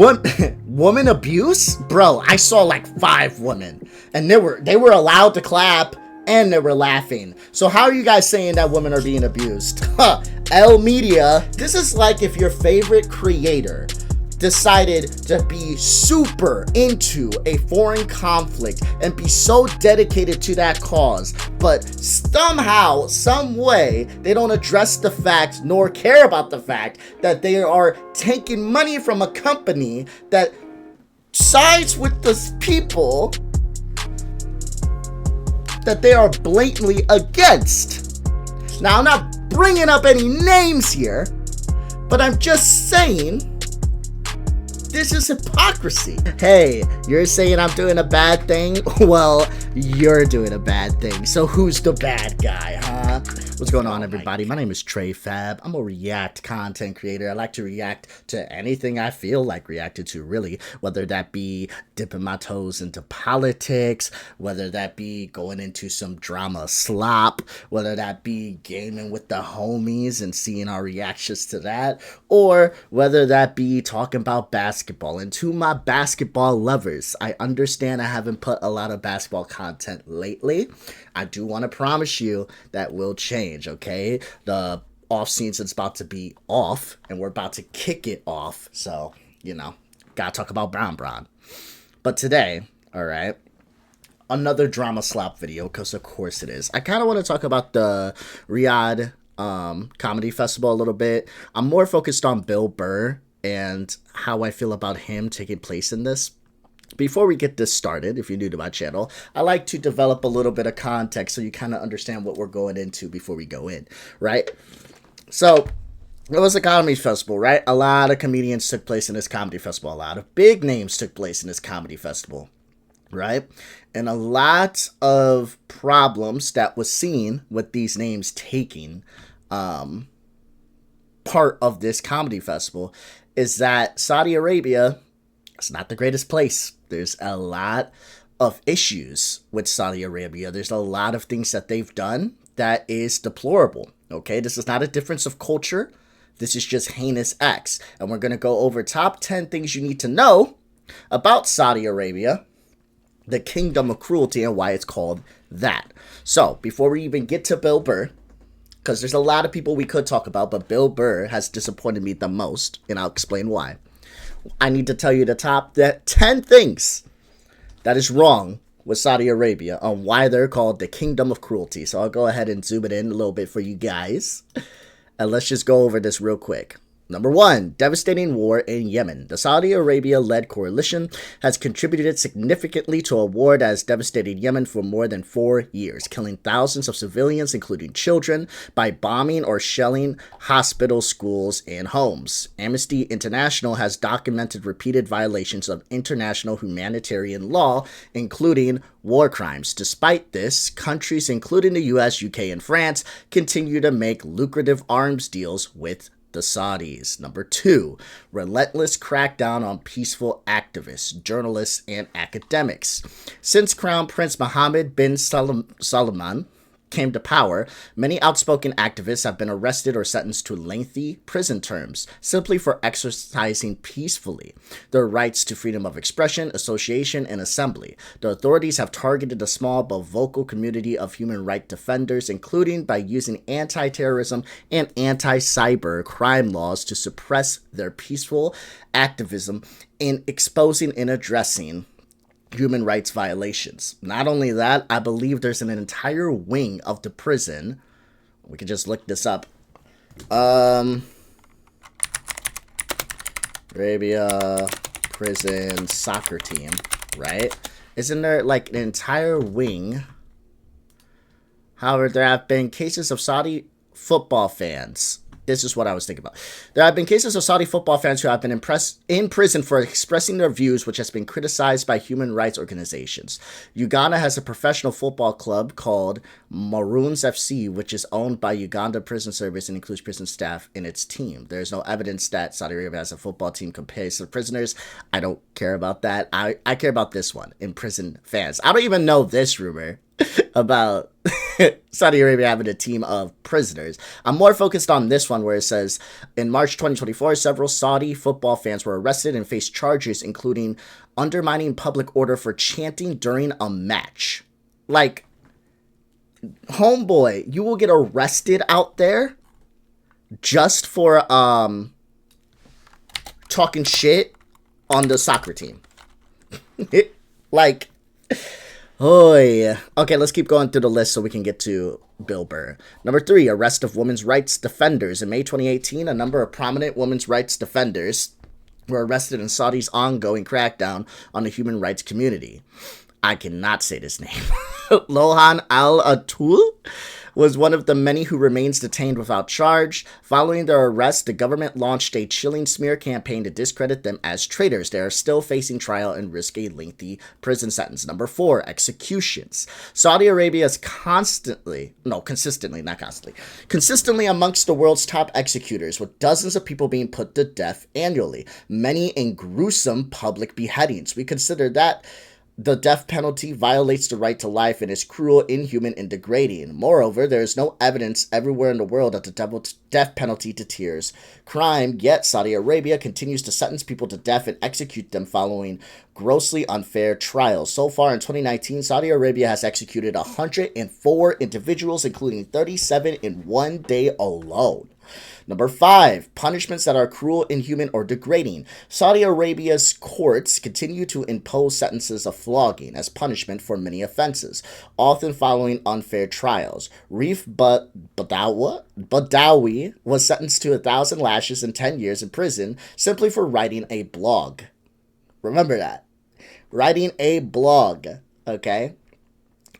Woman abuse? Bro, I saw like 5 women and they were allowed to clap and they were laughing. So how are you guys saying that women are being abused? L Media, this is like if your favorite creator decided to be super into a foreign conflict and be so dedicated to that cause, but somehow, some way, they don't address the fact nor care about the fact that they are taking money from a company that sides with the people that they are blatantly against. Now, I'm not bringing up any names here, but I'm just saying this is hypocrisy. Hey, you're saying I'm doing a bad thing? Well, you're doing a bad thing. So who's the bad guy, huh? What's going on, everybody? My name is Trey Fab. I'm a React content creator. I like to react to anything I feel like reacting to, really. Whether that be dipping my toes into politics, whether that be going into some drama slop, whether that be gaming with the homies and seeing our reactions to that, or whether that be talking about basketball. And to my basketball lovers, I understand I haven't put a lot of basketball content lately. I do want to promise you that will change, okay? The off season's about to be off, and we're about to kick it off. So, you know, gotta talk about Brown. But today, all right, another drama slop video, because of course it is. I kind of want to talk about the Riyadh comedy festival a little bit. I'm more focused on Bill Burr and how I feel about him taking place in this. Before we get this started, if you're new to my channel, I like to develop a little bit of context so you kind of understand what we're going into before we go in, right? So, it was a comedy festival, right? A lot of comedians took place in this comedy festival. A lot of big names took place in this comedy festival, right? And a lot of problems that was seen with these names taking part of this comedy festival is that Saudi Arabia, it's not the greatest place. There's a lot of issues with Saudi Arabia. There's a lot of things that they've done that is deplorable, okay? This is not a difference of culture. This is just heinous acts. And we're going to go over top 10 things you need to know about Saudi Arabia, the kingdom of cruelty, and why it's called that. So, before we even get to Bill Burr, because there's a lot of people we could talk about, but Bill Burr has disappointed me the most, and I'll explain why. I need to tell you the top 10 things that is wrong with Saudi Arabia on why they're called the kingdom of cruelty. So I'll go ahead and zoom it in a little bit for you guys. And let's just go over this real quick. Number 1, devastating war in Yemen. The Saudi Arabia-led coalition has contributed significantly to a war that has devastated Yemen for more than 4 years, killing thousands of civilians, including children, by bombing or shelling hospitals, schools, and homes. Amnesty International has documented repeated violations of international humanitarian law, including war crimes. Despite this, countries including the US, UK, and France continue to make lucrative arms deals with the Saudis. Number 2, relentless crackdown on peaceful activists, journalists, and academics. Since Crown Prince Mohammed bin Salman came to power, many outspoken activists have been arrested or sentenced to lengthy prison terms simply for exercising peacefully their rights to freedom of expression, association, and assembly. The authorities have targeted a small but vocal community of human rights defenders, including by using anti-terrorism and anti-cyber crime laws to suppress their peaceful activism in exposing and addressing human rights violations. Not only that, I believe there's an entire wing of the prison. We can just look this up. Arabia prison soccer team, right? Isn't there like an entire wing? However, there have been cases of Saudi football fans. This is what I was thinking about. There have been cases of Saudi football fans who have been in prison for expressing their views, which has been criticized by human rights organizations. Uganda has a professional football club called Maroons FC, which is owned by Uganda Prison Service and includes prison staff in its team. There is no evidence that Saudi Arabia has a football team compared to prisoners. I don't care about that. I care about this one, in prison fans. I don't even know this rumor. about Saudi Arabia having a team of prisoners. I'm more focused on this one where it says, in March 2024, several Saudi football fans were arrested and faced charges including undermining public order for chanting during a match. Like, homeboy, you will get arrested out there just for talking shit on the soccer team. Like, oh yeah. Okay, let's keep going through the list so we can get to Bill Burr. Number 3, arrest of women's rights defenders. In May 2018, a number of prominent women's rights defenders were arrested in Saudi's ongoing crackdown on the human rights community. I cannot say this name. Lohan Al-Atul was one of the many who remains detained without charge. Following their arrest, the government launched a chilling smear campaign to discredit them as traitors. They are still facing trial and risk a lengthy prison sentence. Number 4, executions. Saudi Arabia is consistently amongst the world's top executors, with dozens of people being put to death annually, many in gruesome public beheadings. We consider that the death penalty violates the right to life and is cruel, inhuman, and degrading. Moreover, there is no evidence everywhere in the world that the death penalty deters crime, yet Saudi Arabia continues to sentence people to death and execute them following grossly unfair trials. So far in 2019, Saudi Arabia has executed 104 individuals, including 37 in one day alone. Number 5, punishments that are cruel, inhuman, or degrading. Saudi Arabia's courts continue to impose sentences of flogging as punishment for many offenses, often following unfair trials. Reef Badawi was sentenced to 1,000 lashes and 10 years in prison simply for writing a blog. Remember that. Writing a blog, okay?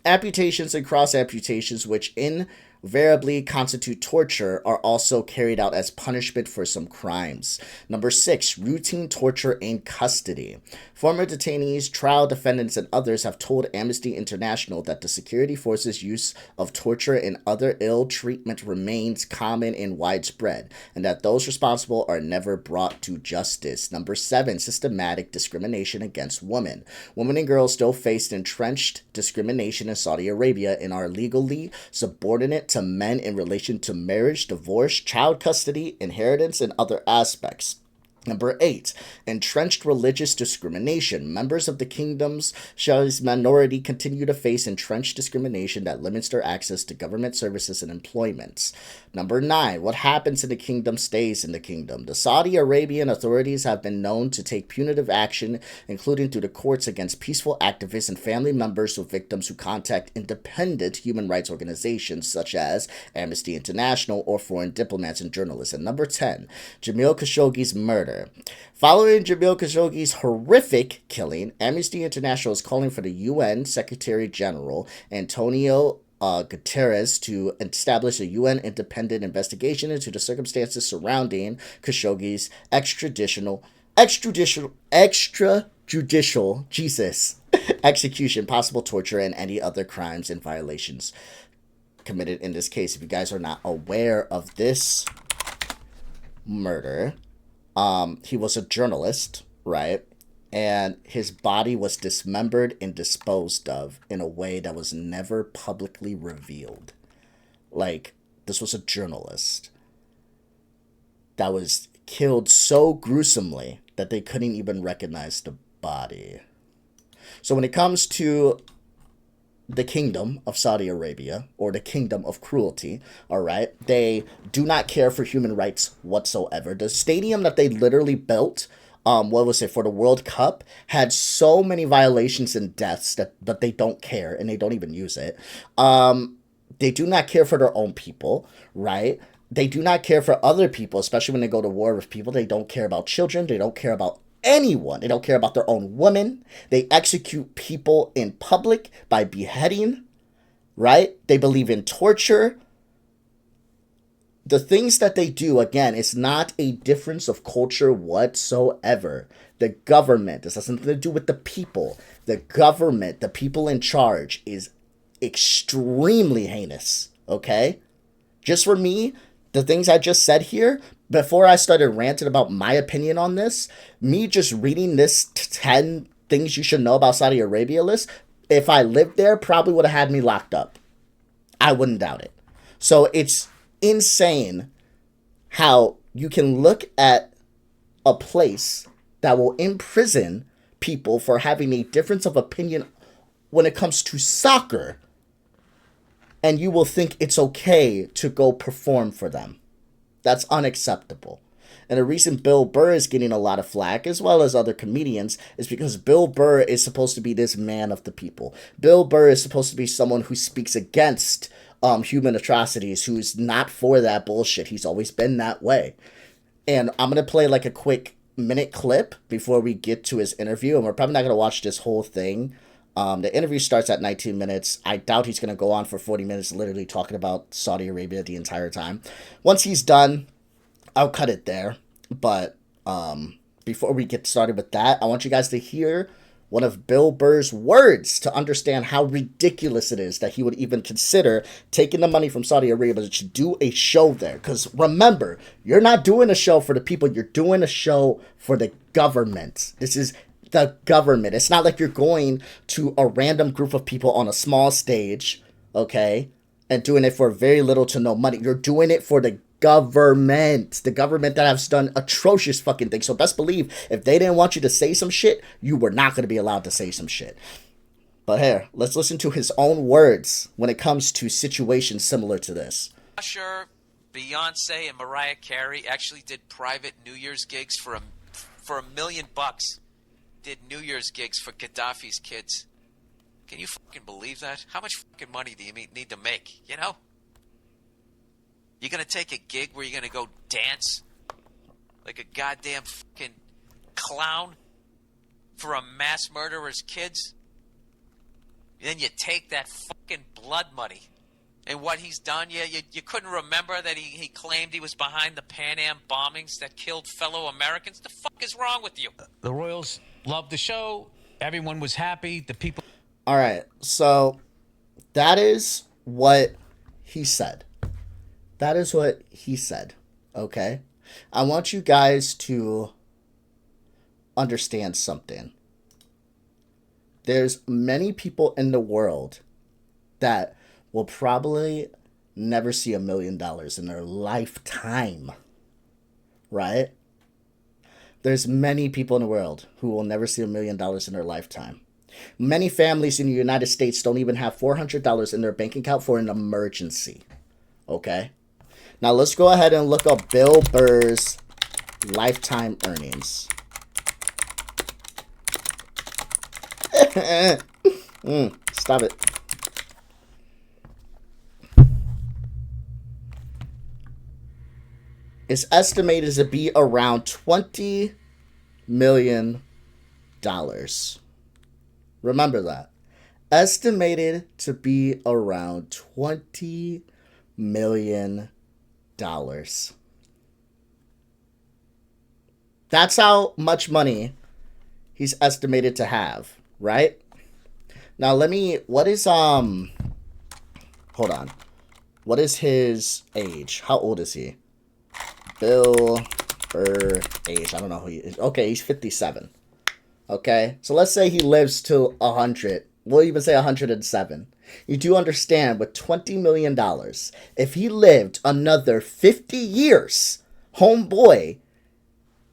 Amputations and cross-amputations, which invariably constitute torture, are also carried out as punishment for some crimes. Number 6, routine torture in custody. Former detainees, trial defendants, and others have told Amnesty International that the security forces' use of torture and other ill treatment remains common and widespread, and that those responsible are never brought to justice. Number 7, systematic discrimination against women. Women and girls still face entrenched discrimination in Saudi Arabia and are legally subordinate to men in relation to marriage, divorce, child custody, inheritance, and other aspects. Number 8, entrenched religious discrimination. Members of the kingdom's Shiite minority continue to face entrenched discrimination that limits their access to government services and employment. Number 9, what happens in the kingdom stays in the kingdom. The Saudi Arabian authorities have been known to take punitive action, including through the courts, against peaceful activists and family members of victims who contact independent human rights organizations such as Amnesty International or foreign diplomats and journalists. And number 10, Jamil Khashoggi's murder. Following Jamil Khashoggi's horrific killing, Amnesty International is calling for the UN Secretary General Antonio Guterres to establish a UN independent investigation into the circumstances surrounding Khashoggi's extrajudicial execution, possible torture, and any other crimes and violations committed in this case. If you guys are not aware of this murder, he was a journalist, right? And his body was dismembered and disposed of in a way that was never publicly revealed. Like, this was a journalist that was killed so gruesomely that they couldn't even recognize the body. So when it comes to the kingdom of Saudi Arabia, or the kingdom of cruelty, all right, they do not care for human rights whatsoever. The stadium that they literally built, for the World Cup, had so many violations and deaths that they don't care, and they don't even use it. They do not care for their own people, right? They do not care for other people, especially when they go to war with people. They don't care about children. They don't care about anyone. They don't care about their own women. They execute people in public by beheading, right? They believe in torture. The things that they do, again, is not a difference of culture whatsoever. The government, this has something to do with the people. The government, the people in charge, is extremely heinous, okay? Just for me, the things I just said here, before I started ranting about my opinion on this, me just reading this 10 things you should know about Saudi Arabia list, if I lived there, probably would have had me locked up. I wouldn't doubt it. So it's insane how you can look at a place that will imprison people for having a difference of opinion when it comes to soccer, and you will think it's okay to go perform for them. That's unacceptable. And the reason Bill Burr is getting a lot of flack, as well as other comedians, is because Bill Burr is supposed to be this man of the people. Bill Burr is supposed to be someone who speaks against human atrocities, who's not for that bullshit. He's always been that way. And I'm going to play like a quick minute clip before we get to his interview, and we're probably not going to watch this whole thing. The interview starts at 19 minutes. I doubt he's going to go on for 40 minutes literally talking about Saudi Arabia the entire time. Once he's done, I'll cut it there. But before we get started with that, I want you guys to hear one of Bill Burr's words to understand how ridiculous it is that he would even consider taking the money from Saudi Arabia to do a show there. Because remember, you're not doing a show for the people, you're doing a show for the government. This is the government. It's not like you're going to a random group of people on a small stage, okay, and doing it for very little to no money. You're doing it for the government that has done atrocious fucking things. So best believe if they didn't want you to say some shit, you were not going to be allowed to say some shit. But here, let's listen to his own words when it comes to situations similar to this. Usher, Beyonce, and Mariah Carey actually did private New Year's gigs for $1 million. Did New Year's gigs for Gaddafi's kids. Can you fucking believe that? How much fucking money do you need to make, you know? You're going to take a gig where you're going to go dance like a goddamn fucking clown for a mass murderer's kids? And then you take that fucking blood money. And what he's done, you couldn't remember that he claimed he was behind the Pan Am bombings that killed fellow Americans? The fuck is wrong with you? The Royals loved the show. Everyone was happy. The people... All right, so that is what he said. That is what he said, okay? I want you guys to understand something. There's many people in the world that will probably never see $1 million in their lifetime, right? There's many people in the world who will never see $1 million in their lifetime. Many families in the United States don't even have $400 in their bank account for an emergency, okay? Now let's go ahead and look up Bill Burr's lifetime earnings. Stop it. It's estimated to be around $20 million. Remember that. Estimated to be around $20 million. That's how much money he's estimated to have, right? Now what is hold on. What is his age? How old is he? Bill Burr age. I don't know who he is. Okay, he's 57. Okay, so let's say he lives till 100. We'll even say 107. You do understand, with $20 million, if he lived another 50 years, homeboy,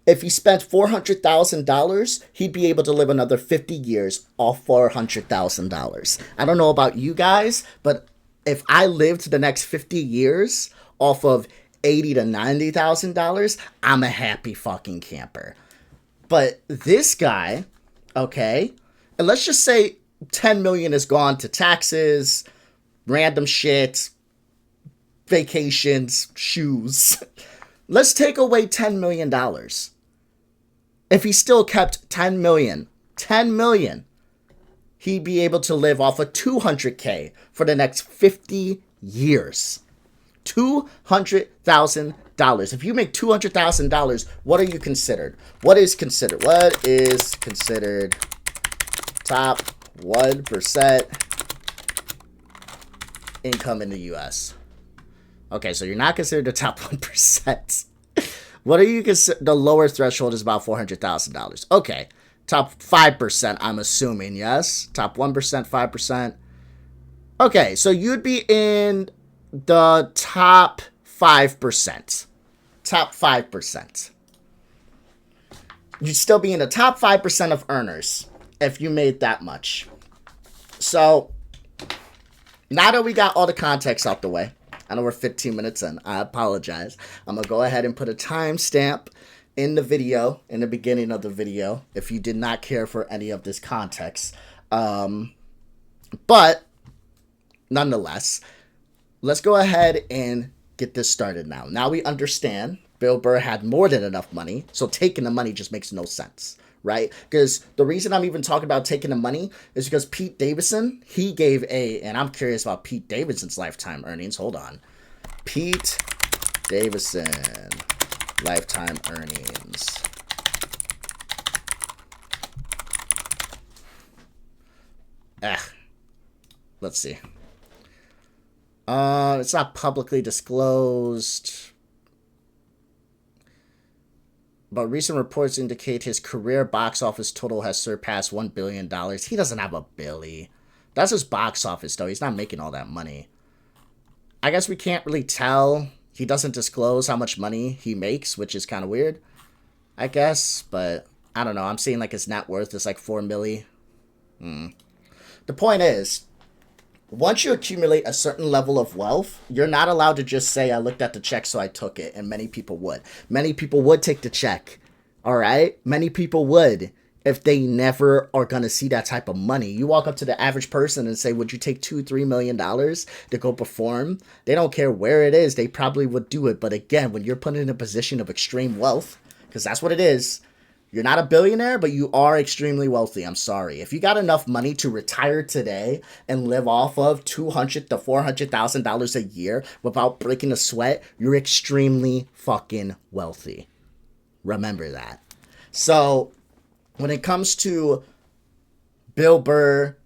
if he spent $400,000, he'd be able to live another 50 years off $400,000. I don't know about you guys, but if I lived the next 50 years off of $80,000 to $90,000, I'm a happy fucking camper. But this guy, okay, and let's just say 10 million is gone to taxes, random shit, vacations, shoes. Let's take away $10 million. If he still kept 10 million, he'd be able to live off of $200K for the next 50 years. $200,000. If you make $200,000, what are you considered? What is considered top 1% income in the U.S.? Okay, so you're not considered the top 1%. What are you consider? The lower threshold is about $400,000. Okay, Top 5%, I'm assuming, yes? Top 1%, 5%. Okay, so you'd be in the top 5%. Top 5%. You'd still be in the top 5% of earners if you made that much. So, now that we got all the context out the way, I know we're 15 minutes in. I apologize. I'm going to go ahead and put a timestamp in the video, in the beginning of the video, if you did not care for any of this context. But, nonetheless, let's go ahead and get this started now. Now we understand Bill Burr had more than enough money, so taking the money just makes no sense, right? Because the reason I'm even talking about taking the money is because Pete Davidson, he gave and I'm curious about Pete Davidson's lifetime earnings. Hold on. Pete Davidson, lifetime earnings. Let's see. It's not publicly disclosed, but recent reports indicate his career box office total has surpassed $1 billion. He doesn't have a billy. That's his box office, though. He's not making all that money. I guess we can't really tell. He doesn't disclose how much money he makes, which is kind of weird, I guess. But I don't know. I'm seeing like his net worth is like $4 million. The point is, once you accumulate a certain level of wealth, you're not allowed to just say, I looked at the check, so I took it. And many people would. Many people would take the check. All right? Many people would if they never are going to see that type of money. You walk up to the average person and say, would you take $2-3 million to go perform? They don't care where it is. They probably would do it. But again, when you're put in a position of extreme wealth, because that's what it is, you're not a billionaire, but you are extremely wealthy. I'm sorry. If you got enough money to retire today and live off of $200,000 to $400,000 a year without breaking a sweat, you're extremely fucking wealthy. Remember that. So, when it comes to Bill Burr,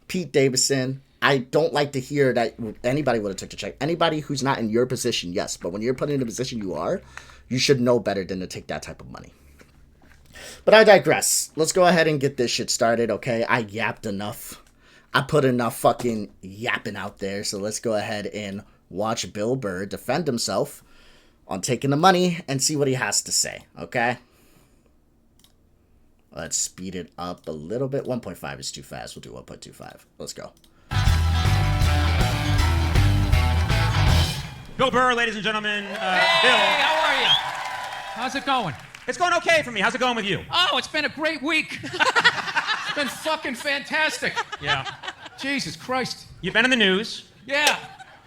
Pete Davidson, I don't like to hear that anybody would have took the check. Anybody who's not in your position, yes. But when you're put in the position you are, you should know better than to take that type of money. But I digress. Let's go ahead and get this shit started, okay? I yapped enough. I put enough fucking yapping out there. So let's go ahead and watch Bill Burr defend himself on taking the money and see what he has to say, okay? Let's speed it up a little bit. 1.5 is too fast. We'll do 1.25. Let's go. Bill Burr, ladies and gentlemen. Hey, Bill. how are you? How's it going? It's going okay for me. How's it going with you? Oh, it's been a great week. It's been fucking fantastic. Yeah. Jesus Christ. You've been in the news. Yeah.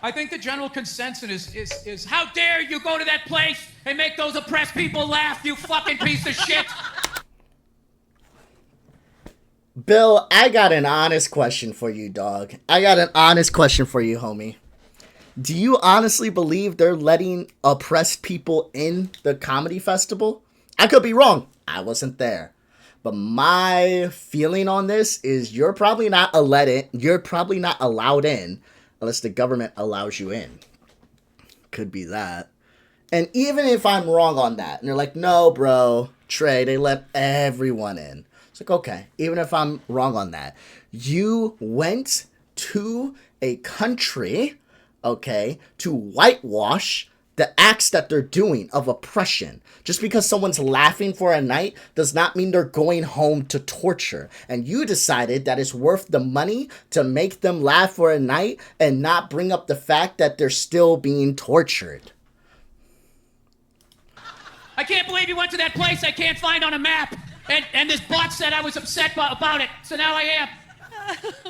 I think the general consensus is how dare you go to that place and make those oppressed people laugh, you fucking piece of shit. Bill, I got an honest question for you, dog. I got an honest question for you, homie. Do you honestly believe they're letting oppressed people in the comedy festival? I could be wrong. I wasn't there. But my feeling on this is you're probably not allowed in unless the government allows you in. Could be that. And even if I'm wrong on that, and they're like, no, bro, Trey, they let everyone in. It's like, okay, even if I'm wrong on that, you went to a country, okay, to whitewash the acts that they're doing of oppression. Just because someone's laughing for a night does not mean they're going home to torture. And you decided that it's worth the money to make them laugh for a night and not bring up the fact that they're still being tortured. I can't believe you went to that place I can't find on a map. And this bot said I was upset about it, so now I am.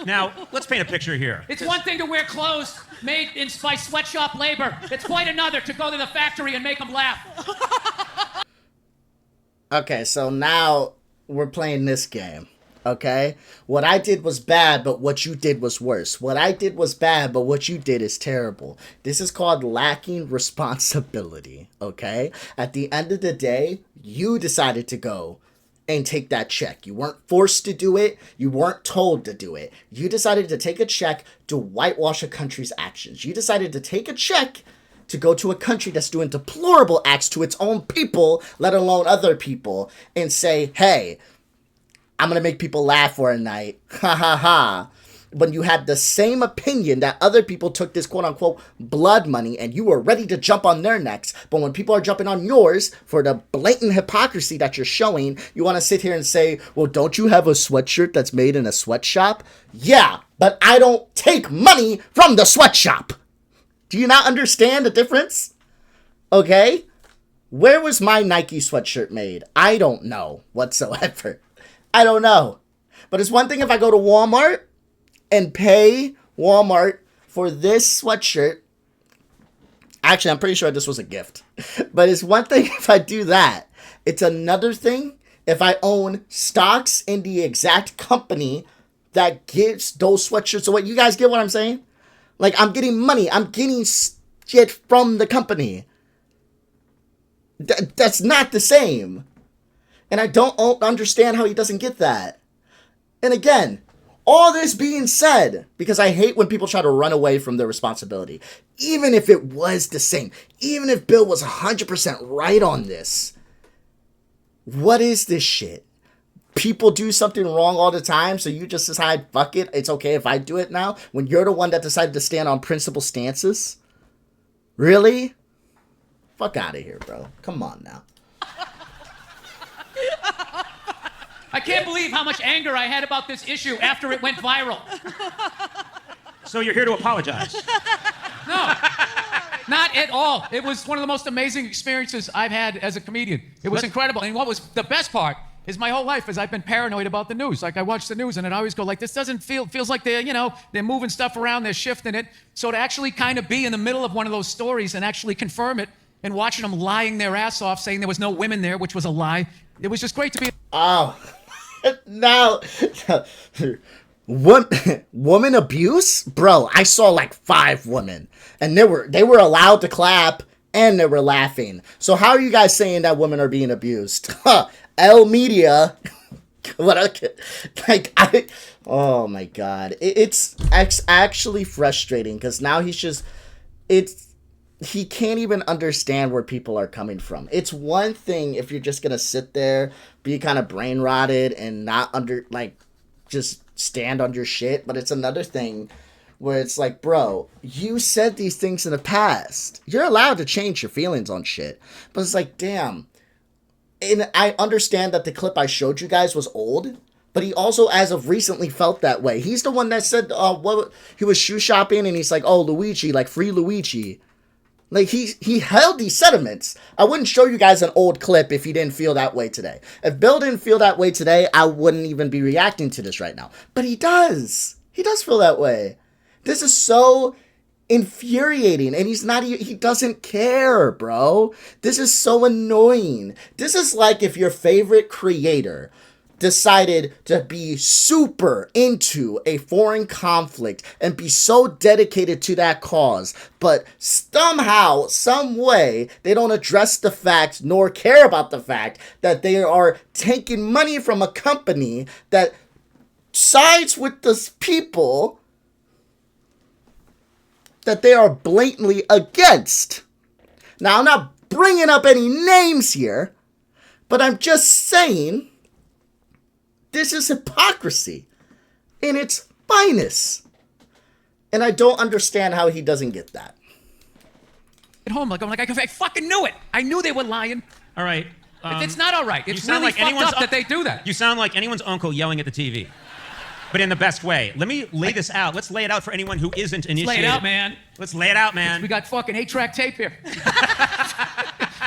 Now, let's paint a picture here. It's one thing to wear clothes made by sweatshop labor. It's quite another to go to the factory and make them laugh. Okay, so now we're playing this game, okay? What I did was bad, but what you did was worse. What I did was bad, but what you did is terrible. This is called lacking responsibility, okay? At the end of the day, you decided to go and take that check. You weren't forced to do it. You weren't told to do it. You decided to take a check to whitewash a country's actions. You decided to take a check to go to a country that's doing deplorable acts to its own people, let alone other people, and say, hey, I'm going to make people laugh for a night. Ha ha ha. When you had the same opinion that other people took this quote-unquote blood money and you were ready to jump on their necks, but when people are jumping on yours for the blatant hypocrisy that you're showing, you want to sit here and say, well, don't you have a sweatshirt that's made in a sweatshop? Yeah, but I don't take money from the sweatshop. Do you not understand the difference? Okay? Where was my Nike sweatshirt made? I don't know whatsoever. I don't know. But it's one thing if I go to Walmart and pay Walmart for this sweatshirt. Actually, I'm pretty sure this was a gift. But it's one thing if I do that. It's another thing if I own stocks in the exact company that gives those sweatshirts away. You guys get what I'm saying? Like, I'm getting money. I'm getting shit from the company. That's not the same. And I don't understand how he doesn't get that. And again, all this being said, because I hate when people try to run away from their responsibility, even if it was the same, even if Bill was 100% right on this, what is this shit? People do something wrong all the time, so you just decide, fuck it, it's okay if I do it now, when you're the one that decided to stand on principle stances? Really? Fuck out of here, bro. Come on now. I can't believe how much anger I had about this issue after it went viral. So you're here to apologize. No, not at all. It was one of the most amazing experiences I've had as a comedian. It was incredible. And what was the best part is my whole life is I've been paranoid about the news. Like I watch the news and it always go like, this doesn't feels like they're moving stuff around, they're shifting it. So to actually kind of be in the middle of one of those stories and actually confirm it and watching them lying their ass off saying there was no women there, which was a lie. It was just great to be. Oh. Now, woman abuse? Bro, I saw like 5 women. And they were allowed to clap and they were laughing. So how are you guys saying that women are being abused? L Media. Oh my god. It's actually frustrating because now he can't even understand where people are coming from. It's one thing if you're just gonna sit there, be kind of brain rotted and not just stand on your shit, but it's another thing where it's like, bro, you said these things in the past. You're allowed to change your feelings on shit. But it's like, damn. And I understand that the clip I showed you guys was old, but he also, as of recently, felt that way. He's the one that said, he was shoe shopping and he's like, oh, Luigi, like free Luigi. Like, he held these sentiments. I wouldn't show you guys an old clip if he didn't feel that way today. If Bill didn't feel that way today, I wouldn't even be reacting to this right now. But he does. He does feel that way. This is so infuriating, and he doesn't care, bro. This is so annoying. This is like if your favorite creator decided to be super into a foreign conflict and be so dedicated to that cause, but somehow, some way, they don't address the fact nor care about the fact that they are taking money from a company that sides with the people that they are blatantly against. Now, I'm not bringing up any names here, but I'm just saying this is hypocrisy in its finest. And I don't understand how he doesn't get that. At home, I fucking knew it. I knew they were lying. All right. It's not all right. It's sound really like fucked anyone's up that they do that. You sound like anyone's uncle yelling at the TV. But in the best way. Let me lay this out. Let's lay it out for anyone who isn't initiated. Lay it out, man. Let's lay it out, man. We got fucking 8-track tape here.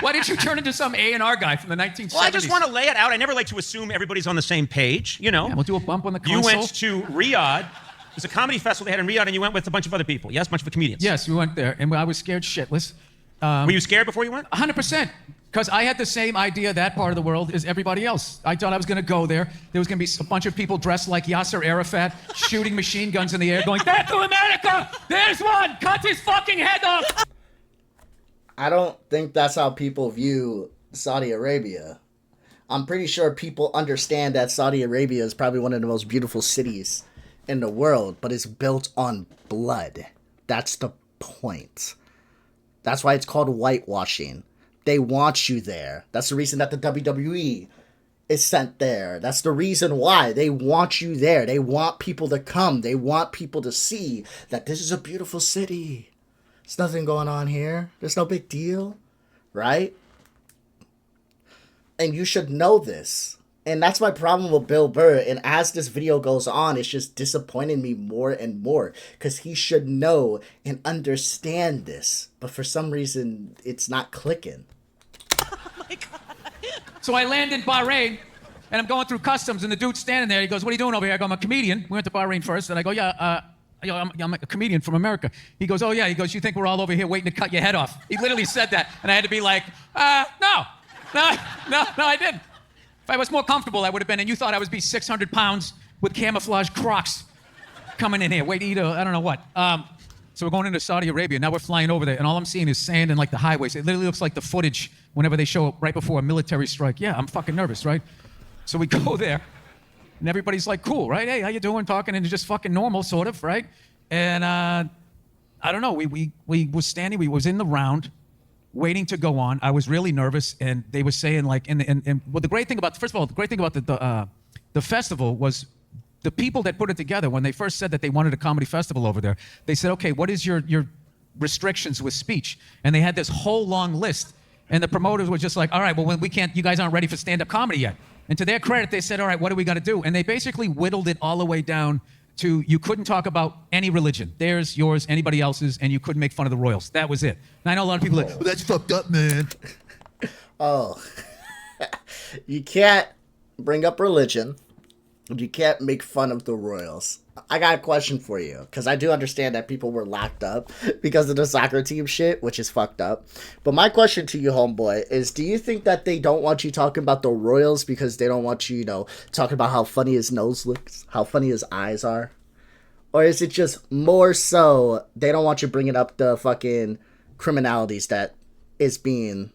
Why didn't you turn into some A&R guy from the 1970s? Well, I just want to lay it out. I never like to assume everybody's on the same page, you know. Yeah, we'll do a bump on the console. You went to Riyadh. There's a comedy festival they had in Riyadh, and you went with a bunch of other people. Yes, a bunch of comedians. Yes, we went there, and I was scared shitless. Were you scared before you went? 100%. Because I had the same idea that part of the world as everybody else. I thought I was going to go there. There was going to be a bunch of people dressed like Yasser Arafat, shooting machine guns in the air, going, "Back to America! There's one! Cut his fucking head off!" I don't think that's how people view Saudi Arabia. I'm pretty sure people understand that Saudi Arabia is probably one of the most beautiful cities in the world, but it's built on blood. That's the point. That's why it's called whitewashing. They want you there. That's the reason that the WWE is sent there. That's the reason why they want you there. They want people to come. They want people to see that this is a beautiful city. There's nothing going on here. There's no big deal, right? And you should know this. And that's my problem with Bill Burr. And as this video goes on, it's just disappointing me more and more. Because he should know and understand this. But for some reason, it's not clicking. Oh my God. So I land in Bahrain, and I'm going through customs, and the dude's standing there. He goes, "What are you doing over here?" I go, "I'm a comedian." We went to Bahrain first, and I go, "Yeah, I'm a comedian from America." He goes, "Oh, yeah." He goes, "You think we're all over here waiting to cut your head off?" He literally said that, and I had to be like, no, I didn't. If I was more comfortable, I would have been, and you thought I would be 600 pounds with camouflage Crocs coming in here, waiting to eat I don't know what. So we're going into Saudi Arabia. Now we're flying over there, and all I'm seeing is sand and like the highways. It literally looks like the footage whenever they show right before a military strike. Yeah, I'm fucking nervous, right? So we go there, and everybody's like, cool, right? Hey, how you doing? Talking, and it's just fucking normal, sort of, right? And I don't know. We was standing. We was in the round, waiting to go on. I was really nervous, and they were saying like, and well, the great thing about the festival was. The people that put it together, when they first said that they wanted a comedy festival over there, they said, okay, what is your restrictions with speech? And they had this whole long list. And the promoters were just like, all right, well, when we can't, you guys aren't ready for stand-up comedy yet. And to their credit, they said, all right, what do we got to do? And they basically whittled it all the way down to you couldn't talk about any religion. Theirs, yours, anybody else's, and you couldn't make fun of the royals. That was it. And I know a lot of people are like, well, that's fucked up, man. Oh. You can't bring up religion. You can't make fun of the royals. I got a question for you, because I do understand that people were locked up because of the soccer team shit, which is fucked up. But my question to you, homeboy, is do you think that they don't want you talking about the royals because they don't want you, talking about how funny his nose looks, how funny his eyes are? Or is it just more so they don't want you bringing up the fucking criminalities that is being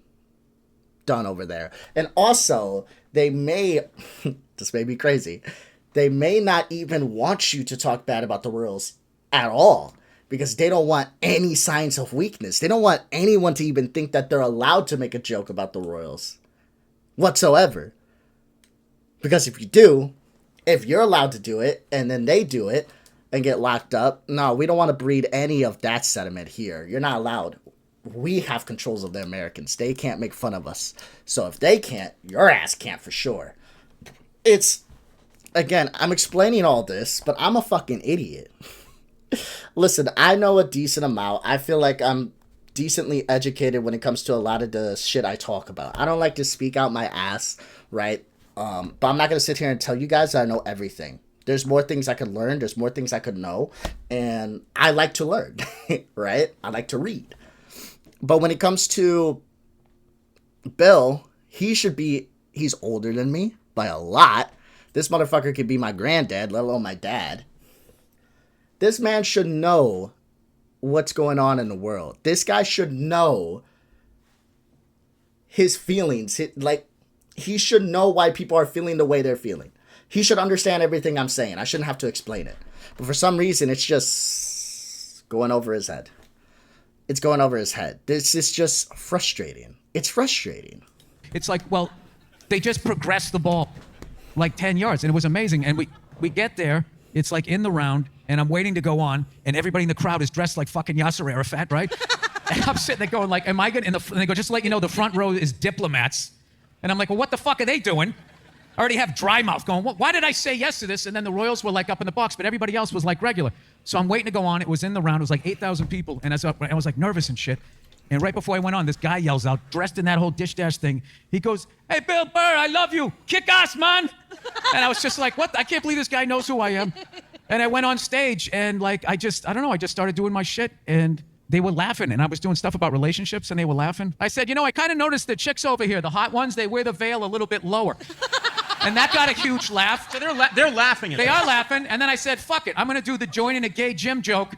done over there? And also, they may... this may be crazy. They may not even want you to talk bad about the royals at all because they don't want any signs of weakness. They don't want anyone to even think that they're allowed to make a joke about the royals whatsoever. Because if you do, if you're allowed to do it and then they do it and get locked up, no, we don't want to breed any of that sentiment here. You're not allowed. We have controls of the Americans. They can't make fun of us. So if they can't, your ass can't for sure. It's, again, I'm explaining all this, but I'm a fucking idiot. Listen, I know a decent amount. I feel like I'm decently educated when it comes to a lot of the shit I talk about. I don't like to speak out my ass, right? But I'm not going to sit here and tell you guys that I know everything. There's more things I could learn. There's more things I could know. And I like to learn, right? I like to read. But when it comes to Bill, he's older than me. By a lot. This motherfucker could be my granddad, let alone my dad. This man should know what's going on in the world. This guy should know his feelings. He should know why people are feeling the way they're feeling. He should understand everything I'm saying. I shouldn't have to explain it. But for some reason, it's just going over his head. It's going over his head. This is just frustrating. It's frustrating. It's like, well... They just progressed the ball like 10 yards, and it was amazing. And we get there, it's like in the round, and I'm waiting to go on, and everybody in the crowd is dressed like fucking Yasser Arafat, right? And I'm sitting there going like, am I going to... And they go, just to let you know, the front row is diplomats. And I'm like, well, what the fuck are they doing? I already have dry mouth going, why did I say yes to this? And then the Royals were like up in the box, but everybody else was like regular. So I'm waiting to go on. It was in the round. It was like 8,000 people, and I was like nervous and shit. And right before I went on, this guy yells out, dressed in that whole dish dash thing. He goes, hey, Bill Burr, I love you. Kick ass, man. And I was just like, what? I can't believe this guy knows who I am. And I went on stage, and like, I don't know, I just started doing my shit, and they were laughing. And I was doing stuff about relationships, and they were laughing. I said, I kind of noticed the chicks over here, the hot ones, they wear the veil a little bit lower. And that got a huge laugh. So they're laughing at They that. are laughing. And then I said, fuck it. I'm going to do the join in a gay gym joke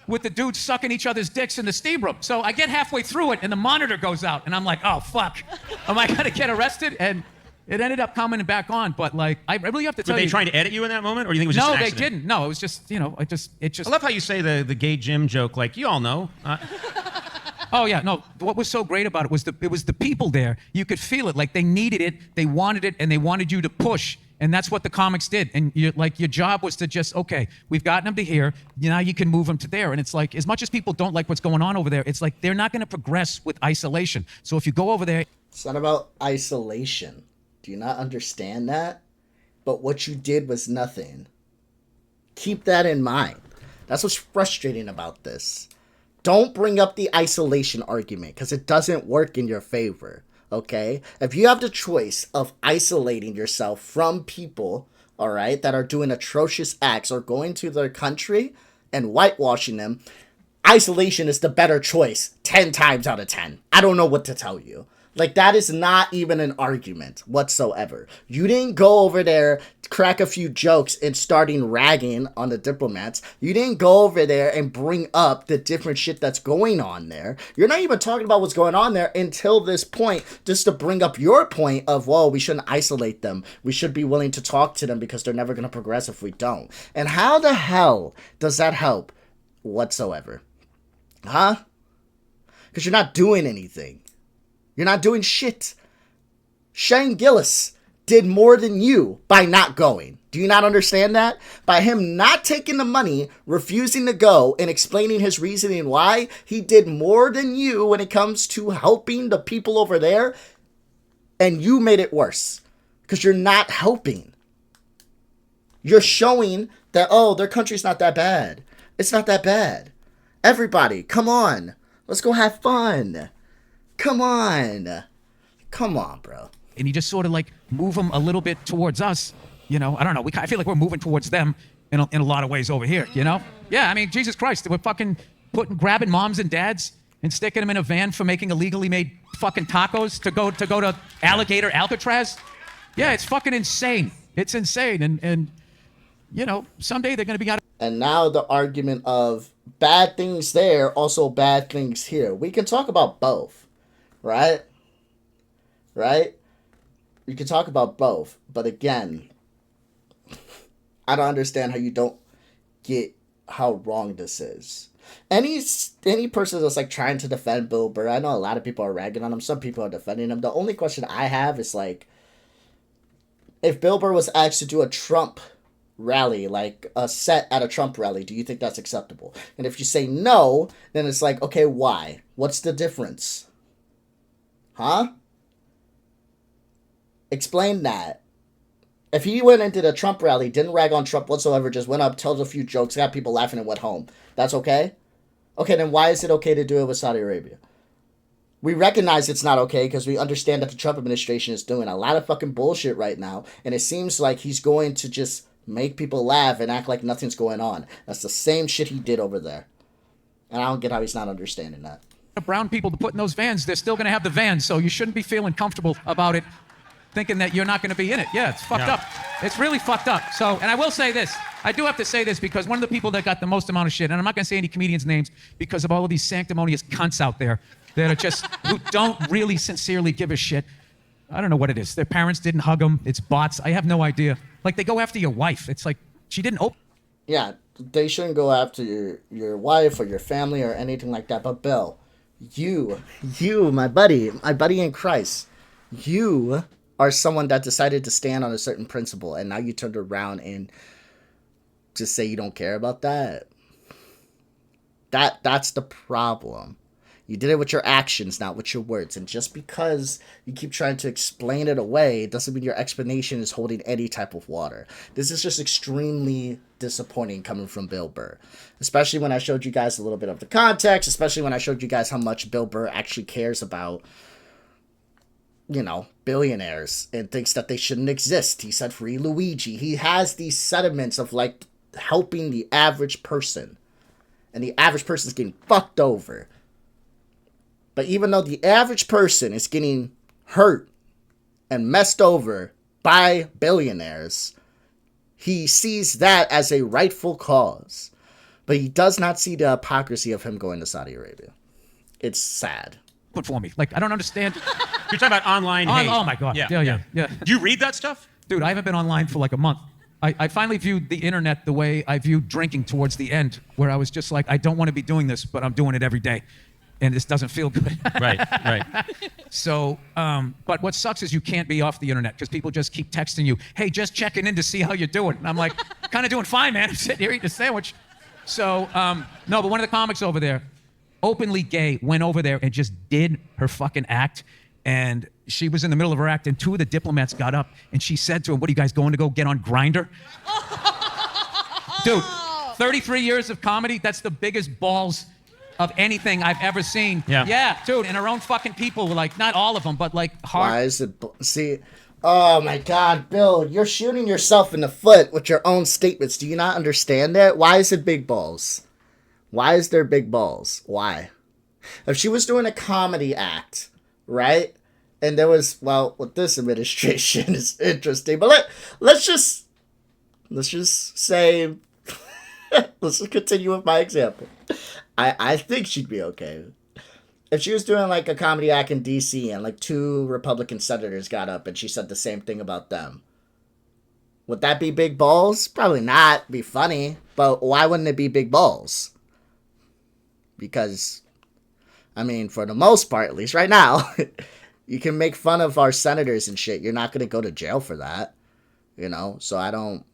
with the dudes sucking each other's dicks in the steam room. So I get halfway through it, and the monitor goes out, and I'm like, oh, fuck. Am I going to get arrested? And it ended up coming back on, but like, I really have to tell you. Were they trying to edit you in that moment, or do you think it was just an accident? No, they didn't. No, it was just, it just. I love how you say the gay gym joke, like, you all know. Oh yeah, no. What was so great about it was the people there. You could feel it, like they needed it, they wanted it, and they wanted you to push. And that's what the comics did. And your job was to just, okay, we've gotten them to here. Now you can move them to there. And it's like, as much as people don't like what's going on over there, it's like they're not going to progress with isolation. So if you go over there, it's not about isolation. Do you not understand that? But what you did was nothing. Keep that in mind. That's what's frustrating about this. Don't bring up the isolation argument because it doesn't work in your favor. Okay? If you have the choice of isolating yourself from people, all right, that are doing atrocious acts or going to their country and whitewashing them, isolation is the better choice 10 times out of 10. I don't know what to tell you. Like, that is not even an argument whatsoever. You didn't go over there, crack a few jokes and starting ragging on the diplomats. You didn't go over there and bring up the different shit that's going on there. You're not even talking about what's going on there until this point, just to bring up your point of, whoa, we shouldn't isolate them. We should be willing to talk to them because they're never going to progress if we don't. And how the hell does that help whatsoever? Huh? Because you're not doing anything. You're not doing shit. Shane Gillis did more than you by not going. Do you not understand that? By him not taking the money, refusing to go, and explaining his reasoning why, he did more than you when it comes to helping the people over there, and you made it worse. Because you're not helping. You're showing that, oh, their country's not that bad. It's not that bad. Everybody, come on. Let's go have fun. Come on. Come on, bro. and you just sort of like move them a little bit towards us. You know, I don't know. I feel like we're moving towards them in a lot of ways over here, you know? Yeah, I mean, Jesus Christ, we're fucking grabbing moms and dads and sticking them in a van for making illegally made fucking tacos to go to Alligator Alcatraz. Yeah, it's fucking insane. It's insane. And you know, someday they're going to be out of... And now the argument of bad things there, also bad things here. We can talk about both, right? Right? You can talk about both. But again, I don't understand how you don't get how wrong this is. Any person that's like trying to defend Bill Burr, I know a lot of people are ragging on him. Some people are defending him. The only question I have is like, if Bill Burr was asked to do a Trump rally, like a set at a Trump rally, do you think that's acceptable? And if you say no, then it's like, okay, why? What's the difference? Huh? Explain that. If he went into the Trump rally, didn't rag on Trump whatsoever, just went up, told a few jokes, got people laughing and went home, that's okay? Okay, then why is it okay to do it with Saudi Arabia? We recognize it's not okay because we understand that the Trump administration is doing a lot of fucking bullshit right now, and it seems like he's going to just make people laugh and act like nothing's going on. That's the same shit he did over there. And I don't get how he's not understanding that. Brown people to put in those vans. They're still going to have the vans, so you shouldn't be feeling comfortable about it, thinking that you're not going to be in it. Yeah, it's fucked up. It's really fucked up. So, and I will say this. I do have to say this because one of the people that got the most amount of shit, and I'm not going to say any comedians' names because of all of these sanctimonious cunts out there that are just, who don't really sincerely give a shit. I don't know what it is. Their parents didn't hug them. It's bots. I have no idea. Like, they go after your wife. It's like, she didn't open. Yeah, they shouldn't go after your wife or your family or anything like that. But Bill, you, my buddy in Christ, you are someone that decided to stand on a certain principle, and now you turned around and just say you don't care about that. That's the problem. You did it with your actions, not with your words. And just because you keep trying to explain it away doesn't mean your explanation is holding any type of water. This is just extremely disappointing coming from Bill Burr. Especially when I showed you guys a little bit of the context. Especially when I showed you guys how much Bill Burr actually cares about, you know, billionaires and thinks that they shouldn't exist. He said free Luigi. He has these sentiments of like helping the average person. And the average person is getting fucked over. But even though the average person is getting hurt and messed over by billionaires, he sees that as a rightful cause. But he does not see the hypocrisy of him going to Saudi Arabia. It's sad. For me. Like, I don't understand. You're talking about online hate. Oh, my God. Yeah. Do you read that stuff? Dude, I haven't been online for like a month. I finally viewed the internet the way I viewed drinking towards the end, where I was just like, I don't want to be doing this, but I'm doing it every day. and this doesn't feel good. Right. So, but what sucks is you can't be off the internet because people just keep texting you, hey, just checking in to see how you're doing. And I'm like, kind of doing fine, man. I'm sitting here eating a sandwich. So, no, but one of the comics over there, openly gay, went over there and just did her fucking act. And she was in the middle of her act, and two of the diplomats got up, and she said to him, what are you guys going to go get on Grindr? Dude, 33 years of comedy, that's the biggest balls of anything I've ever seen. Yeah, dude, and her own fucking people were like, not all of them, but like hard. Why is it? See, oh my God, Bill, you're shooting yourself in the foot with your own statements. Do you not understand that? Why is it big balls? Why is there big balls? Why? If she was doing a comedy act, right? And there was, well, with this administration is interesting, but let's just say, let's just continue with my example. I think she'd be okay. If she was doing like a comedy act in DC and like two Republican senators got up and she said the same thing about them, would that be big balls? Probably not. It'd be funny, but why wouldn't it be big balls? Because, I mean, for the most part, at least right now, you can make fun of our senators and shit. You're not going to go to jail for that, you know? So I don't...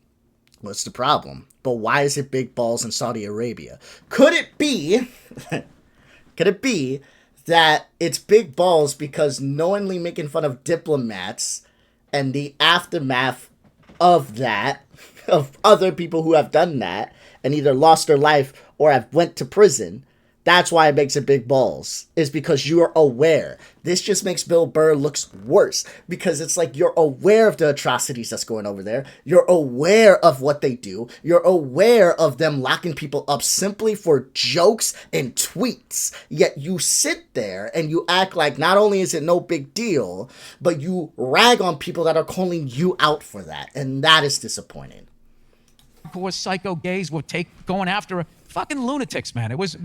What's the problem? But why is it big balls in Saudi Arabia? Could it be... could it be that it's big balls because knowingly making fun of diplomats and the aftermath of that, of other people who have done that and either lost their life or have went to prison... That's why it makes it big balls, is because you are aware. This just makes Bill Burr looks worse because it's like you're aware of the atrocities that's going over there. You're aware of what they do. You're aware of them locking people up simply for jokes and tweets. Yet you sit there and you act like not only is it no big deal, but you rag on people that are calling you out for that. And that is disappointing. Poor psycho gays were going after her. Fucking lunatics, man. It was.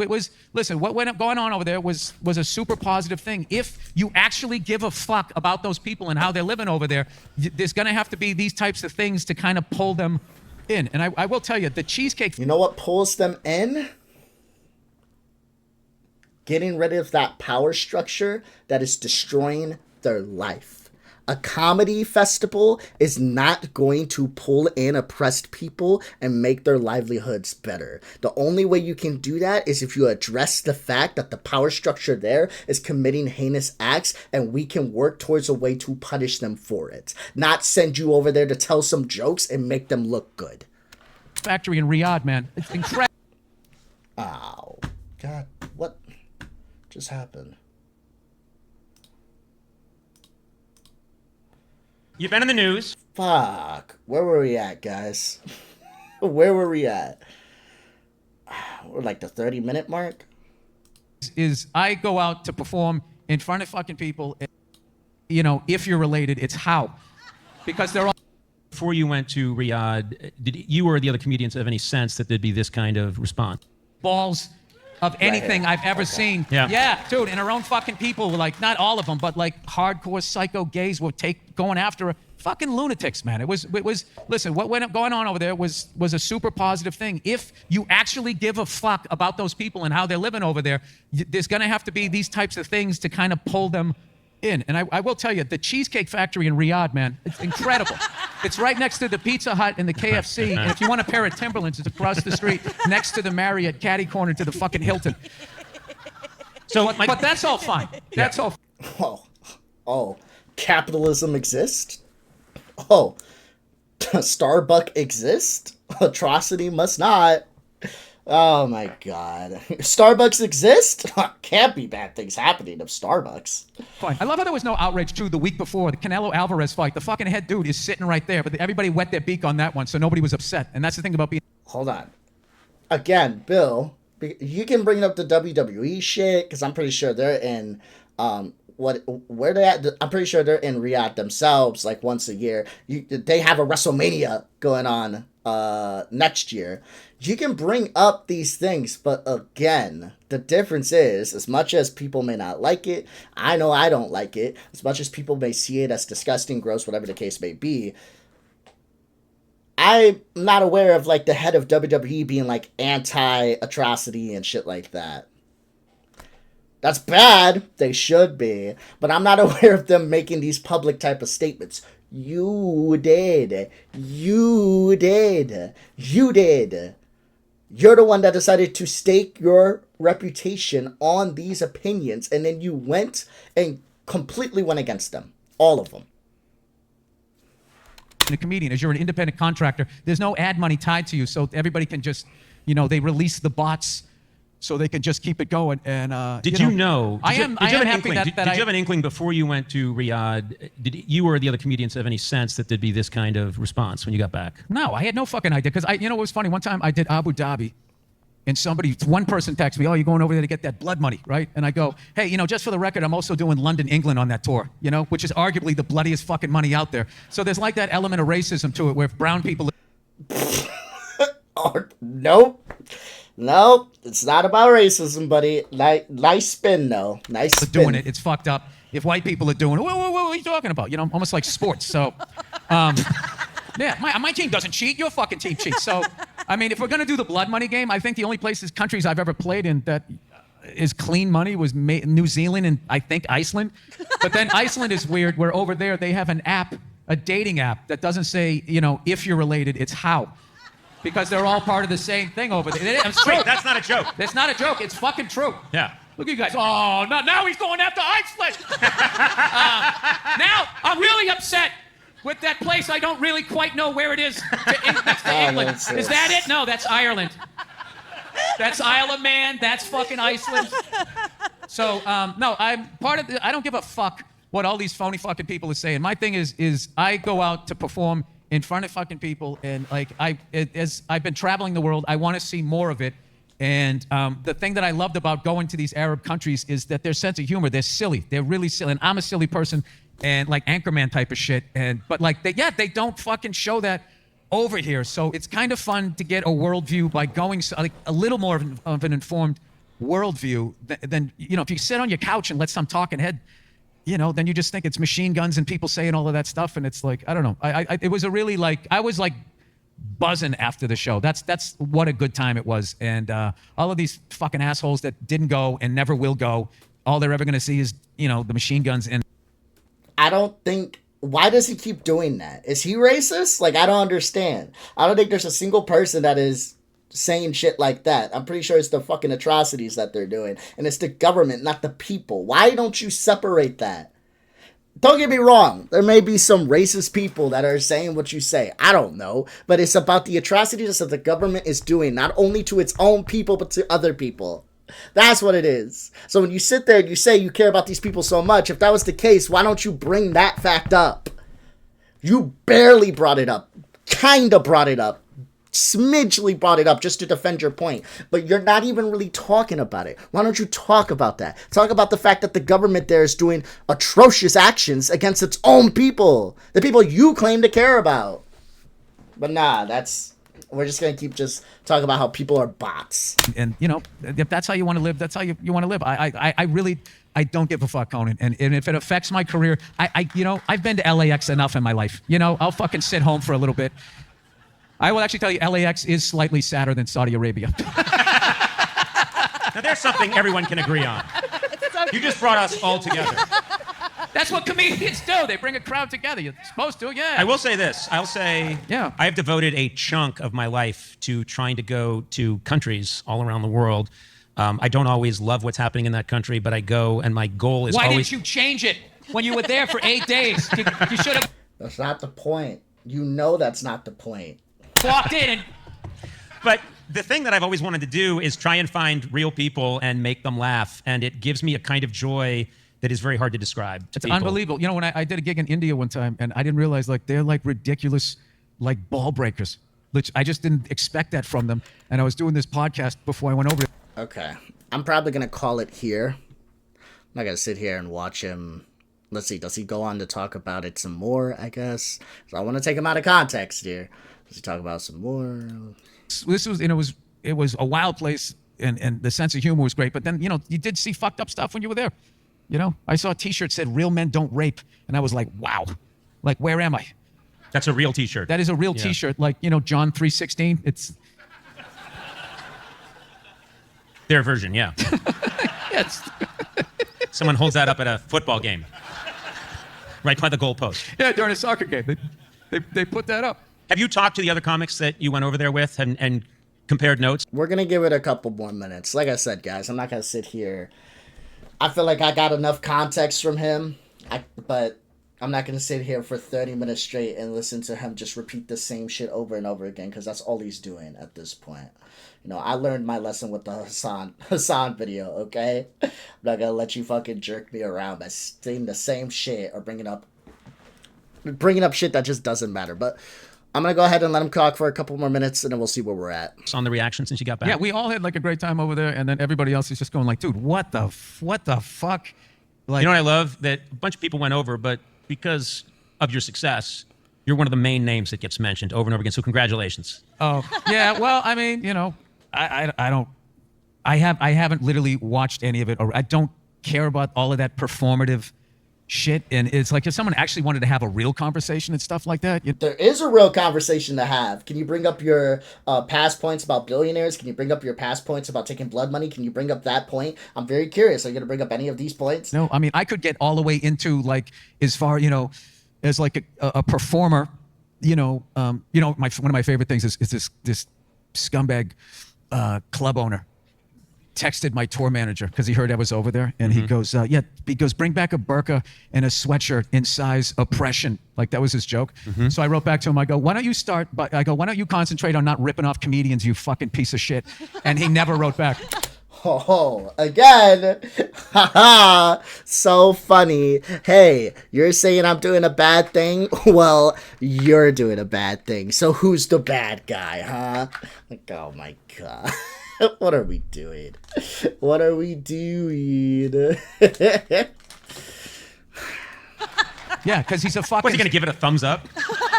Listen, what went going on over there was a super positive thing. If you actually give a fuck about those people and how they're living over there, there's gonna have to be these types of things to kind of pull them in. And I will tell you, the cheesecake. You know what pulls them in? Getting rid of that power structure that is destroying their life. A comedy festival is not going to pull in oppressed people and make their livelihoods better. The only way you can do that is if you address the fact that the power structure there is committing heinous acts and we can work towards a way to punish them for it. Not send you over there to tell some jokes and make them look good. Factory in Riyadh, man. It's incredible. Oh, God, what just happened? You've been in the news. Fuck. Where were we at, guys? Where were we at? We're like the 30-minute mark? Is I go out to perform in front of fucking people. You know, if you're related, it's how. Because they're all... Before you went to Riyadh, did you or the other comedians have any sense that there'd be this kind of response? Balls of anything I've ever seen. Yeah, dude, and her own fucking people were like, not all of them, but like hardcore psycho gays were going after her. Fucking lunatics, man. It was. Listen, what went going on over there was a super positive thing. If you actually give a fuck about those people and how they're living over there, there's gonna have to be these types of things to kind of pull them in. And I will tell you, the Cheesecake Factory in Riyadh, man, it's incredible. It's right next to the Pizza Hut and the KFC. And if you want a pair of Timberlands, it's across the street next to the Marriott, catty corner to the fucking Hilton. So, but that's all fine. That's all. Oh, capitalism exists? Oh, Starbucks exists? Atrocity must not. Oh my God. Starbucks exist? Can't be bad things happening of Starbucks. Fine. I love how there was no outrage too the week before the Canelo Alvarez fight. The fucking head dude is sitting right there, but everybody wet their beak on that one, so nobody was upset. And that's the thing about being. Hold on. Again, Bill, you can bring up the WWE shit because I'm pretty sure they're in where they're at. I'm pretty sure they're in Riyadh themselves, like once a year. They have a WrestleMania going on next year. You can bring up these things, but again, the difference is, as much as people may not like it, I know I don't like it, as much as people may see it as disgusting, gross, whatever the case may be, I'm not aware of like the head of WWE being like anti-atrocity and shit like that. That's bad. They should be. But I'm not aware of them making these public type of statements. You did. You did. You did. You're the one that decided to stake your reputation on these opinions, and then you went and completely went against them. All of them. A comedian, as you're an independent contractor, there's no ad money tied to you, so everybody can just, they release the bots so they can just keep it going. And did you know? I am happy that did you have an inkling before you went to Riyadh? Did you or the other comedians have any sense that there'd be this kind of response when you got back? No, I had no fucking idea. Because it was funny. One time I did Abu Dhabi, and one person texted me, "Oh, you're going over there to get that blood money, right?" And I go, "Hey, just for the record, I'm also doing London, England on that tour, which is arguably the bloodiest fucking money out there." So there's like that element of racism to it, where if brown people. Oh, nope. Nope, it's not about racism, buddy. Nice spin, though. Nice spin. Doing it, it's fucked up. If white people are doing it, what are you talking about? Almost like sports. So, yeah, my team doesn't cheat. Your fucking team cheats. So, if we're gonna do the blood money game, I think the only countries I've ever played in that is clean money was New Zealand and I think Iceland. But then Iceland is weird, where over there they have an app, a dating app that doesn't say, if you're related, it's how. Because they're all part of the same thing over there. It's true. Wait, that's not a joke. That's not a joke. It's fucking true. Yeah. Look at you guys. Oh, no, now he's going after Iceland. Now I'm really upset with that place. I don't really quite know where it is. Next to England. Is that it? No, that's Ireland. That's Isle of Man. That's fucking Iceland. So, no, I'm part of I don't give a fuck what all these phony fucking people are saying. My thing is I go out to perform in front of fucking people, and as I've been traveling the world, I want to see more of it. And the thing that I loved about going to these Arab countries is that their sense of humor, they're silly. They're really silly. And I'm a silly person, and like Anchorman type of shit. But they don't fucking show that over here. So it's kind of fun to get a worldview by going a little more of an informed worldview than if you sit on your couch and let some talking head. Then you just think it's machine guns and people saying all of that stuff, and it's like, I don't know. It was a really I was like buzzing after the show. That's what a good time it was. And all of these fucking assholes that didn't go and never will go, all they're ever going to see is, the machine guns. And I don't think, why does he keep doing that? Is he racist? I don't understand. I don't think there's a single person that is saying shit like that. I'm pretty sure it's the fucking atrocities that they're doing. And it's the government, not the people. Why don't you separate that? Don't get me wrong. There may be some racist people that are saying what you say. I don't know. But it's about the atrocities that the government is doing, not only to its own people, but to other people. That's what it is. So when you sit there and you say you care about these people so much, if that was the case, why don't you bring that fact up? You barely brought it up. Kinda brought it up. Smidgely brought it up just to defend your point, but you're not even really talking about it. Why don't you talk about that? Talk about the fact that the government there is doing atrocious actions against its own people, the people you claim to care about. But nah, we're just gonna keep just talking about how people are bots. And if that's how you want to live, that's how you want to live. I really don't give a fuck, Conan. And if it affects my career, I've been to LAX enough in my life. I'll fucking sit home for a little bit. I will actually tell you, LAX is slightly sadder than Saudi Arabia. Now, there's something everyone can agree on. You just brought us all together. That's what comedians do. They bring a crowd together. You're supposed to, yeah. I will say this. I'll say yeah. I've devoted a chunk of my life to trying to go to countries all around the world. I don't always love what's happening in that country, but I go, and my goal is Why always... didn't you change it when you were there for 8 days? You should have... That's not the point. That's not the point. Walked in and... But the thing that I've always wanted to do is try and find real people and make them laugh, and it gives me a kind of joy that is very hard to describe to It's people. unbelievable. When I did a gig in India one time, and I didn't realize they're ridiculous ball breakers. Which I just didn't expect that from them. And I was doing this podcast before I went over. Okay, I'm probably gonna call it here. I'm not gonna sit here and watch him. Let's see, does he go on to talk about it some more? I guess. So I want to take him out of context here. Does he talk about some more? This was, it was a wild place, and the sense of humor was great. But then, you did see fucked up stuff when you were there. I saw a T-shirt that said "Real men don't rape," and I was like, wow, where am I? That's a real T-shirt. That is a real T-shirt, John 3:16. It's their version, yeah. Yes. Someone holds that up at a football game, right by the goalpost. Yeah, during a soccer game, they put that up. Have you talked to the other comics that you went over there with and compared notes? We're going to give it a couple more minutes. Like I said, guys, I'm not going to sit here. I feel like I got enough context from him, but I'm not going to sit here for 30 minutes straight and listen to him just repeat the same shit over and over again, because that's all he's doing at this point. You know, I learned my lesson with the Hassan video, okay? I'm not going to let you fucking jerk me around by saying the same shit or bringing up shit that just doesn't matter. But I'm going to go ahead and let him talk for a couple more minutes, and then we'll see where we're at. On the reaction since you got back? Yeah, we all had like a great time over there, and then everybody else is just going like, dude, what the fuck? Like, you know what I love? That a bunch of people went over, but because of your success, you're one of the main names that gets mentioned over and over again. So congratulations. Oh, yeah. Well, I mean, you know, I haven't literally watched any of it, or I don't care about all of that performative shit. And it's like if someone actually wanted to have a real conversation and stuff like that. There is a real conversation to have. Can you bring up your past points about billionaires? Can you bring up your past points about taking blood money? Can you bring up that point? I'm very curious. Are you going to bring up any of these points? No, I mean, I could get all the way into like as far, you know, as like a performer, one of my favorite things is this scumbag club owner texted my tour manager because he heard I was over there, and he goes, bring back a burqa and a sweatshirt in size oppression. Like that was his joke. So I wrote back to him, I go, why don't you concentrate on not ripping off comedians, you fucking piece of shit? And he never wrote back. Oh, again. Haha. So funny. Hey, you're saying I'm doing a bad thing? Well, you're doing a bad thing. So who's the bad guy, huh? Like, oh my God. What are we doing? What are we doing? Yeah, because he's a fucking... Was he going to give it a thumbs up?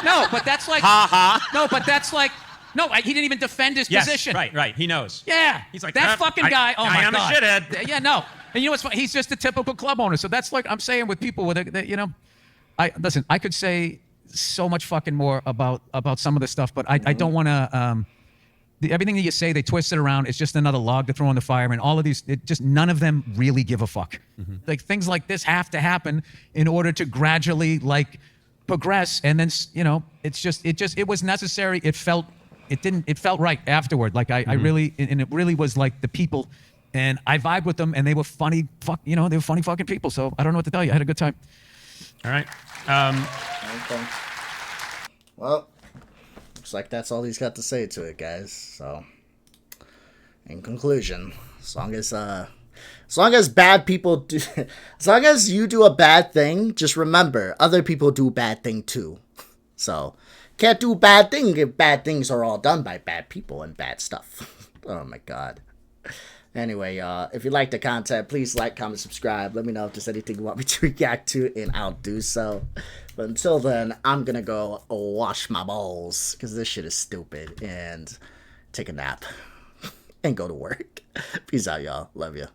No, but that's like... Ha ha. No, but that's like... No, he didn't even defend his position. Right. He knows. Yeah. He's like, that fucking guy. Oh my God. I am a shithead. Yeah, no. And you know what's funny? He's just a typical club owner. So that's like I'm saying with people with I could say so much fucking more about some of the stuff, but I don't want to. Everything that you say, they twist it around. It's just another log to throw in the fire. And all of these, none of them really give a fuck. Like things like this have to happen in order to gradually like progress. And then it was necessary. It felt right afterward. Like I really, and it really was like the people, and I vibed with them, and they were funny. They were funny fucking people. So I don't know what to tell you. I had a good time. All right. Okay. Well, looks like that's all he's got to say to it, guys. So, in conclusion, as long as bad people do, as long as you do a bad thing, just remember other people do bad thing too. So, can't do bad thing if bad things are all done by bad people and bad stuff. Oh my God. Anyway, if you like the content, please like, comment, subscribe. Let me know if there's anything you want me to react to, and I'll do so. But until then, I'm gonna go wash my balls, because this shit is stupid, and take a nap, and go to work. Peace out, y'all. Love you.